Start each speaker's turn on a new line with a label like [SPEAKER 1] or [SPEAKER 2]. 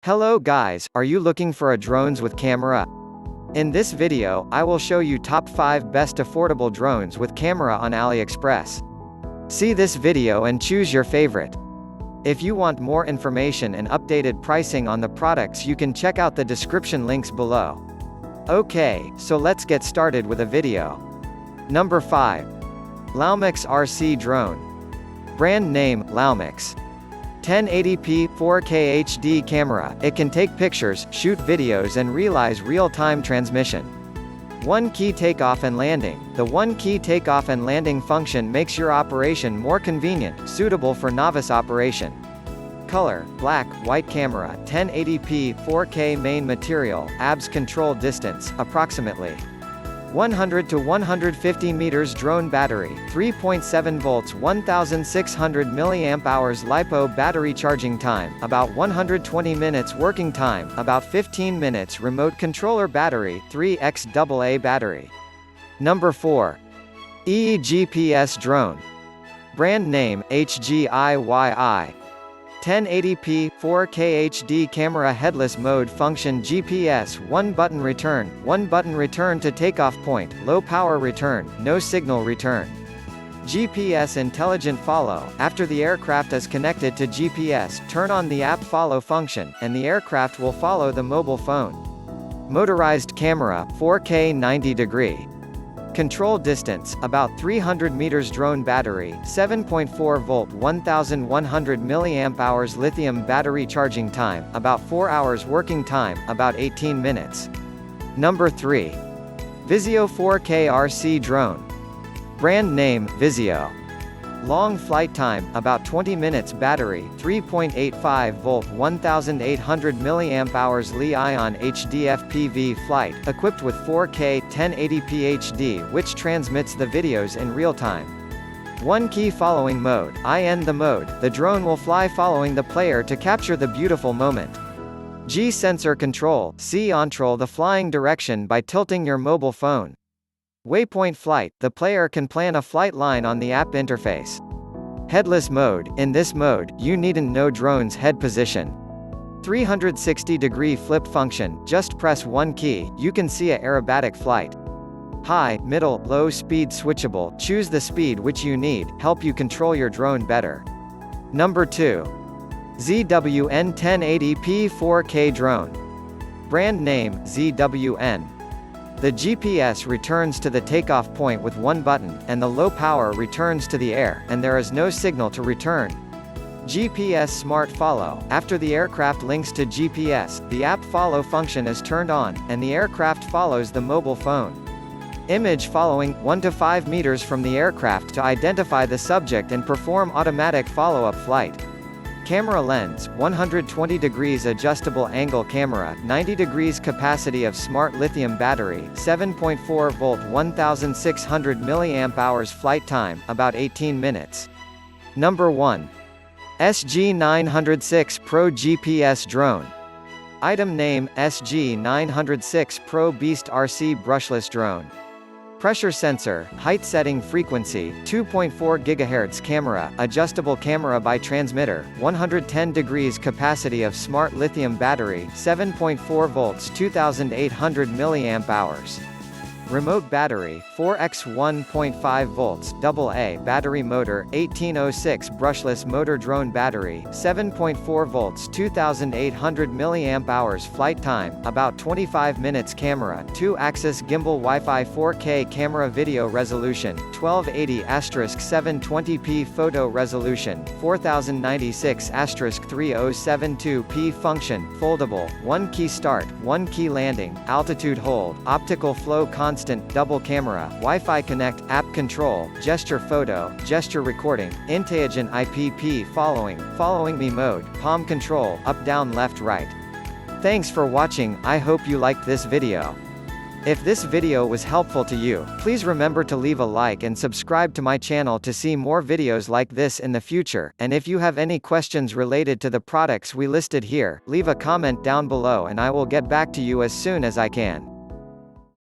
[SPEAKER 1] Hello guys, are you looking for a drones with camera? In this video, I will show you top 5 best affordable drones with camera on AliExpress. See this video and choose your favorite. If you want more information and updated pricing on the products, you can check out the description links below. Okay, so let's get started with a video. Number 5. Laumix RC Drone. Brand name, Laumix. 1080p 4K HD camera, it can take pictures, shoot videos and realize real-time transmission. One key takeoff and landing. The one key takeoff and landing function makes your operation more convenient, suitable for novice operation. Color, black, white camera, 1080p 4K main material, ABS control distance, approximately 100 to 150 meters drone battery, 3.7 volts 1600 mAh LiPo battery charging time, about 120 minutes working time, about 15 minutes remote controller battery, 3x AA battery. Number 4. EE-GPS Drone. Brand name, HGIYI. 1080p 4K HD camera headless mode function GPS 1 button return to takeoff point, low power return, no signal return. GPS intelligent follow. After the aircraft is connected to GPS, turn on the app follow function, and the aircraft will follow the mobile phone. Motorized camera, 4K 90 degree. Control distance, about 300 meters drone battery, 7.4 volt 1100 mAh lithium battery charging time, about 4 hours working time, about 18 minutes. Number 3. Vizio 4K RC Drone. Brand name, Vizio. Long flight time, about 20 minutes battery, 3.85 volt 1800 mAh Li-ion HD FPV flight, equipped with 4K 1080p HD which transmits the videos in real time. One key following mode, in the mode, the drone will fly following the player to capture the beautiful moment. G sensor control, control the flying direction by tilting your mobile phone. Waypoint flight, the player can plan a flight line on the app interface. Headless mode, in this mode, you needn't know drone's head position. 360-degree flip function, just press one key, you can see a aerobatic flight. High, middle, low speed switchable, choose the speed which you need, help you control your drone better. Number 2. ZWN 1080p 4K Drone. Brand name, ZWN. The GPS returns to the takeoff point with one button, and the low power returns to the air, and there is no signal to return. GPS Smart Follow. After the aircraft links to GPS, the app follow function is turned on, and the aircraft follows the mobile phone. Image following, 1 to 5 meters from the aircraft to identify the subject and perform automatic follow-up flight. Camera lens, 120 degrees adjustable angle camera, 90 degrees capacity of smart lithium battery, 7.4 volt 1600 mAh flight time, about 18 minutes. Number 1. SG906 Pro GPS Drone. Item name, SG906 Pro Beast RC Brushless Drone. Pressure sensor, height setting frequency, 2.4 GHz camera, adjustable camera by transmitter, 110 degrees capacity of smart lithium battery, 7.4 volts 2800 mAh. Remote battery, 4x 1.5 volts AA battery motor, 1806 brushless motor drone battery, 7.4 volts 2800 mAh flight time, about 25 minutes camera, 2-axis gimbal Wi-Fi 4K camera video resolution, 1280*720p photo resolution, 4096*3072p function, foldable, one key start, one key landing, altitude hold, optical flow constant double camera, Wi-Fi connect, app control, gesture photo, gesture recording, intelligent IPP following me mode, palm control, up down left right. Thanks for watching, I hope you liked this video. If this video was helpful to you, please remember to leave a like and subscribe to my channel to see more videos like this in the future, and if you have any questions related to the products we listed here, leave a comment down below and I will get back to you as soon as I can.